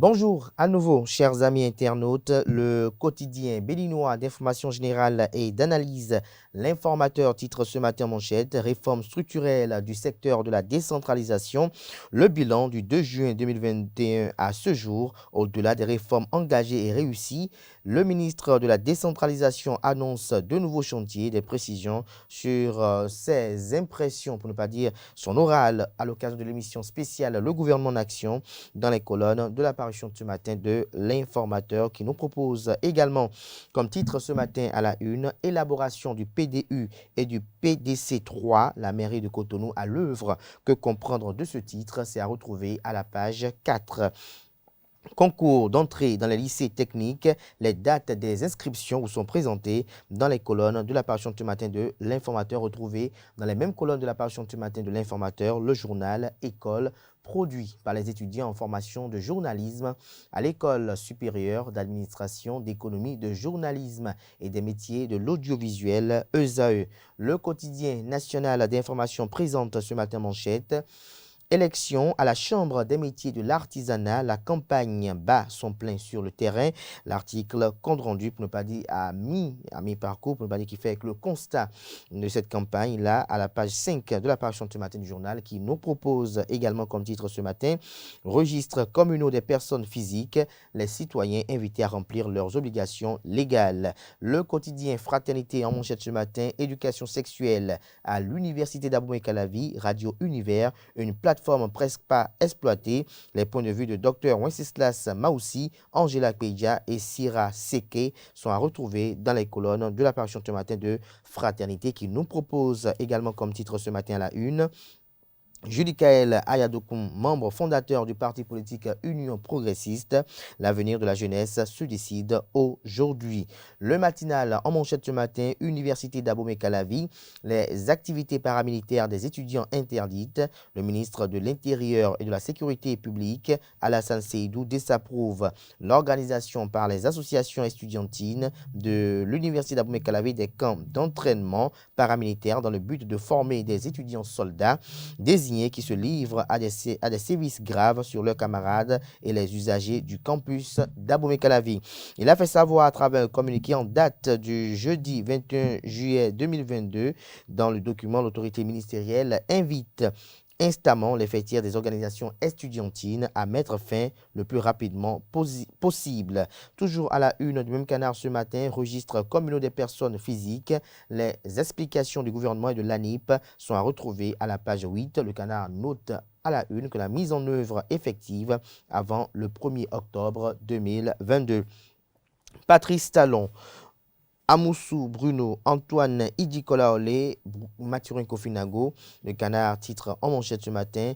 Bonjour à nouveau, chers amis internautes. Le quotidien béninois d'information générale et d'analyse, l'informateur titre ce matin en manchette: réforme structurelle du secteur de la décentralisation. Le bilan du 2 juin 2021 à ce jour, au-delà des réformes engagées et réussies, le ministre de la décentralisation annonce de nouveaux chantiers. Des précisions sur ses impressions, pour ne pas dire son oral, à l'occasion de l'émission spéciale Le gouvernement en action, dans les colonnes de l'apparition de ce matin de l'informateur, qui nous propose également comme titre ce matin à la une: élaboration du PDU et du PDC 3, la mairie de Cotonou à l'œuvre. Que comprendre de ce titre? C'est à retrouver à la page 4. Concours d'entrée dans les lycées techniques, les dates des inscriptions vous sont présentées dans les colonnes de l'apparition de ce matin de l'informateur. Retrouvé dans les mêmes colonnes de l'apparition de ce matin de l'informateur le journal École, produit par les étudiants en formation de journalisme à l'École supérieure d'administration, d'économie, de journalisme et des métiers de l'audiovisuel, ESAE. Le quotidien national d'information présente ce matin manchette: élection à la Chambre des métiers de l'artisanat, la campagne bat son plein sur le terrain. L'article compte rendu, pour ne pas dire à mi-parcours, pour ne pas dire qui fait le constat de cette campagne-là, à la page 5 de l'apparition de ce matin du journal, qui nous propose également comme titre ce matin: registre communaux des personnes physiques, les citoyens invités à remplir leurs obligations légales. Le quotidien Fraternité en manchette ce matin: éducation sexuelle à l'université d'Abomey-Calavi, Radio Univers, une plateforme presque pas exploitée. Les points de vue de Dr Wenceslas Maoussi, Angela Peja et Sira Seke sont à retrouver dans les colonnes de l'apparition ce matin de Fraternité, qui nous propose également comme titre ce matin à la une: Judicaël Ayadokoum, membre fondateur du parti politique Union progressiste, l'avenir de la jeunesse se décide aujourd'hui. Le matinal en manchette ce matin: Université d'Abomey-Calavi, les activités paramilitaires des étudiants interdites. Le ministre de l'Intérieur et de la Sécurité publique, Alassane Seydou, désapprouve l'organisation par les associations estudiantines de l'Université d'Abomey-Calavi des camps d'entraînement paramilitaires dans le but de former des étudiants soldats désignés qui se livrent à des sévices graves sur leurs camarades et les usagers du campus d'Abomey-Calavi. Il a fait savoir à travers un communiqué en date du jeudi 21 juillet 2022. Dans le document, l'autorité ministérielle invite instamment les fêtières des organisations estudiantines à mettre fin le plus rapidement possible. Toujours à la une du même canard ce matin: registre communaux des personnes physiques, les explications du gouvernement et de l'ANIP sont à retrouver à la page 8. Le canard note à la une que la mise en œuvre effective avant le 1er octobre 2022. Patrice Talon, Amoussou Bruno, Antoine Idikola-Olé, Mathurin Kofinago. Le canard titre en manchette ce matin: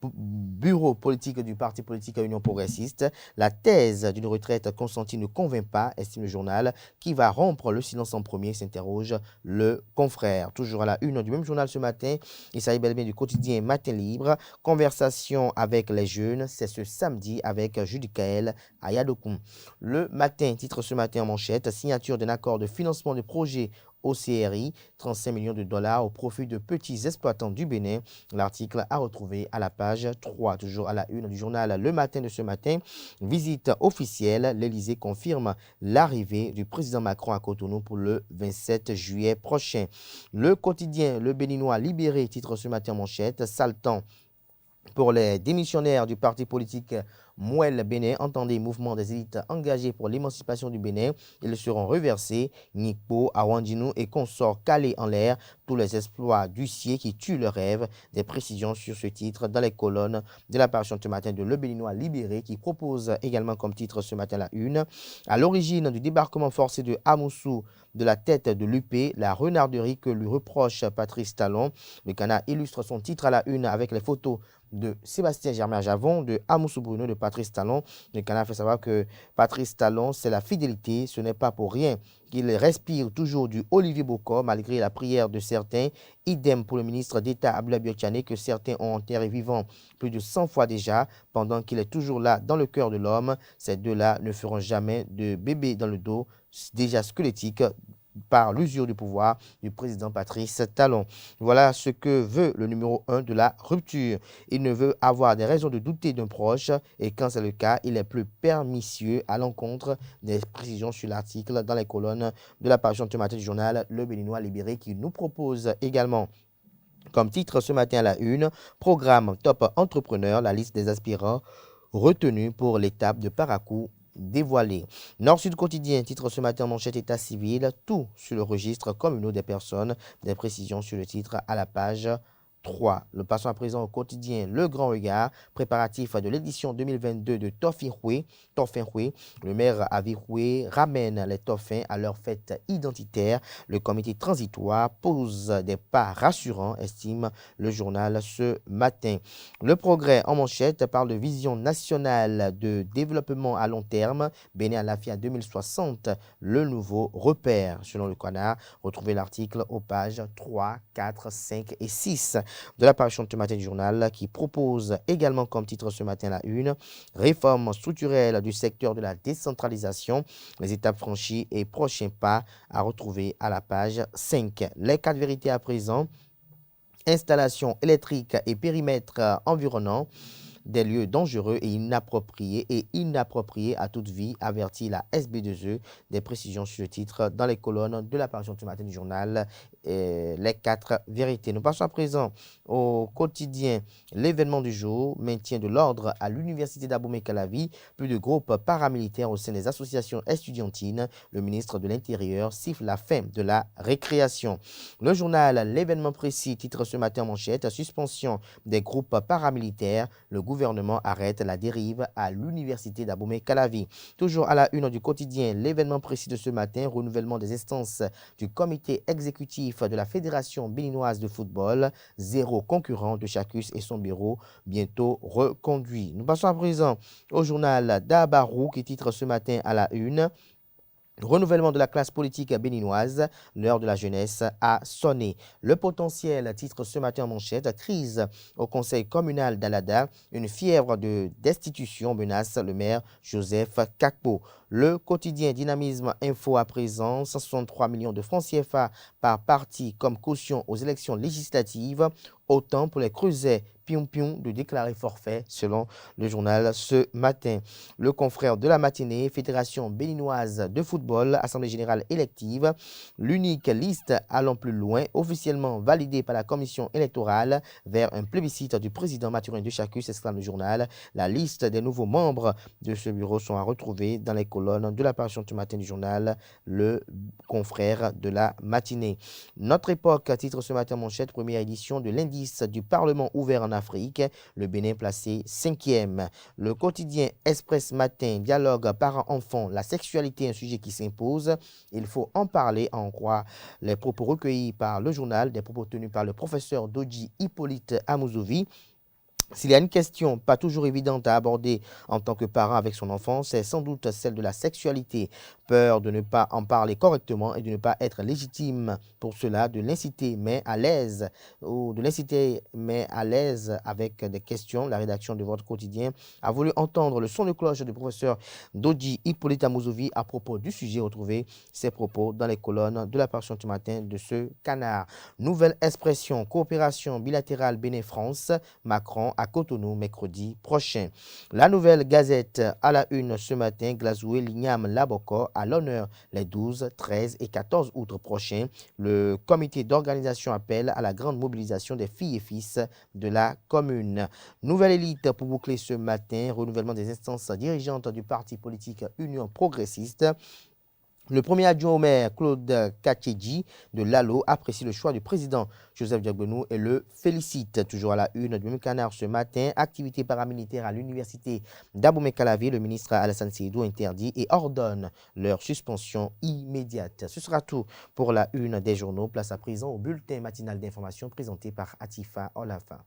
bureau politique du parti politique à Union progressiste, la thèse d'une retraite consentie ne convainc pas, estime le journal. Qui va rompre le silence en premier, s'interroge le confrère. Toujours à la une du même journal ce matin, il s'agit bel et bien du quotidien Matin Libre. Conversation avec les jeunes, c'est ce samedi avec Judicaël Ayadokoum. Le matin titre ce matin en manchette: signature d'un accord de financement de projets au CRI, 35 millions de dollars au profit de petits exploitants du Bénin. L'article à retrouver à la page 3. Toujours à la une du journal Le Matin de ce matin: visite officielle, l'Élysée confirme l'arrivée du président Macron à Cotonou pour le 27 juillet prochain. Le quotidien Le Béninois Libéré titre ce matin en manchette: sale temps pour les démissionnaires du parti politique Mouel Bénin. Entendez, mouvement des élites engagées pour l'émancipation du Bénin. Ils seront reversés. Nikpo, Awandino et consorts calés en l'air. Tous les exploits d'huissiers qui tuent le rêve. Des précisions sur ce titre dans les colonnes de l'apparition ce matin de Le Béninois Libéré, qui propose également comme titre ce matin la une: à l'origine du débarquement forcé de Amoussou de la tête de l'UP, la renarderie que lui reproche Patrice Talon. Le canard illustre son titre à la une avec les photos de Sébastien Germain Javon, de Amoussou Bruno, de Patrice Talon. Le canard fait savoir que Patrice Talon, c'est la fidélité. Ce n'est pas pour rien qu'il respire toujours du Olivier Bocor, malgré la prière de certains. Idem pour le ministre d'État Abdoulaye Biotchane, que certains ont enterré vivant plus de 100 fois déjà, pendant qu'il est toujours là dans le cœur de l'homme. Ces deux-là ne feront jamais de bébé dans le dos, déjà squelettique, par l'usure du pouvoir du président Patrice Talon. Voilà ce que veut le numéro 1 de la rupture. Il ne veut avoir des raisons de douter d'un proche et quand c'est le cas, il est plus permissieux à l'encontre des précisions sur l'article dans les colonnes de la parution ce matin du journal Le Béninois Libéré qui nous propose également comme titre ce matin à la une, programme Top Entrepreneur, la liste des aspirants retenus pour l'étape de Paracou dévoilée. Nord-Sud quotidien, titre ce matin en manchette état civil, tout sur le registre communal des personnes, des précisions sur le titre à la page 3. Le passons à présent au quotidien Le Grand Regard, préparatif de l'édition 2022 de Toffinhoué. Le maire Aviroué ramène les Toffins à leur fête identitaire. Le comité transitoire pose des pas rassurants, estime le journal ce matin. Le Progrès en manchette parle de vision nationale de développement à long terme. Bénin Alafia 2060, le nouveau repère. Selon le Canard, retrouvez l'article aux pages 3, 4, 5 et 6 de la parution de ce matin du journal qui propose également comme titre ce matin la une, réforme structurelle du secteur de la décentralisation, les étapes franchies et prochains pas à retrouver à la page 5. Les 4 vérités à présent, installation électrique et périmètre environnant, des lieux dangereux et inappropriés à toute vie, avertit la SB2E. Des précisions sur le titre dans les colonnes de l'apparition ce matin du journal Les 4 vérités. Nous passons à présent au quotidien L'événement du jour, maintien de l'ordre à l'université d'Abomey-Calavi, plus de groupes paramilitaires au sein des associations estudiantines. Le ministre de l'Intérieur siffle la fin de la récréation. Le journal L'événement précis titre ce matin en manchette, suspension des groupes paramilitaires. Le gouvernement arrête la dérive à l'université d'Abomey-Calavi. Toujours à la une du quotidien, l'événement précis de ce matin, renouvellement des instances du comité exécutif de la Fédération béninoise de football, 0 concurrent de Chacus et son bureau, bientôt reconduit. Nous passons à présent au journal d'Abarou qui titre ce matin à la une. Renouvellement de la classe politique béninoise, l'heure de la jeunesse a sonné. Le potentiel titre ce matin en manchette, crise au conseil communal d'Alada, une fièvre de destitution menace le maire Joseph Kakpo. Le quotidien Dynamisme Info à présent, 163 millions de francs CFA par parti comme caution aux élections législatives, autant pour les creusets pion-pion de déclarer forfait selon le journal ce matin. Le confrère de la matinée, Fédération béninoise de football, Assemblée générale élective, l'unique liste allant plus loin, officiellement validée par la commission électorale vers un plébiscite du président Mathurin de Chacus, exclame le journal. La liste des nouveaux membres de ce bureau sont à retrouver dans les colonnes de la parution du matin du journal Le confrère de la matinée. Notre époque titre ce matin manchette, première édition de l'indice du Parlement ouvert en Afrique, le Bénin placé 5e. Le quotidien Express Matin, dialogue parents-enfants, la sexualité, un sujet qui s'impose. Il faut en parler, en croire les propos recueillis par le journal, des propos tenus par le professeur Doji Hippolyte Amouzovi. S'il y a une question pas toujours évidente à aborder en tant que parent avec son enfant, c'est sans doute celle de la sexualité. Peur de ne pas en parler correctement et de ne pas être légitime pour cela, de l'inciter mais à l'aise avec des questions. La rédaction de votre quotidien a voulu entendre le son de cloche du professeur Doji Hippolyte Amouzovi à propos du sujet. Retrouvez ses propos dans les colonnes de la parution du matin de ce canard. Nouvelle expression, coopération bilatérale Bénin-France, Macron à Cotonou mercredi prochain. La Nouvelle Gazette à la une ce matin, Glazoué, Lignam, Laboko à l'honneur les 12, 13 et 14 août prochains. Le comité d'organisation appelle à la grande mobilisation des filles et fils de la commune. Nouvelle élite pour boucler ce matin, renouvellement des instances dirigeantes du parti politique Union progressiste. Le premier adjoint au maire, Claude Katchedji de Lalo, apprécie le choix du président Joseph Diagbounou et le félicite. Toujours à la une du même canard ce matin, activité paramilitaire à l'université d'Abomey-Calavi. Le ministre Alassane Seydou interdit et ordonne leur suspension immédiate. Ce sera tout pour la une des journaux. Place à présent au bulletin matinal d'information présenté par Atifa Olafa.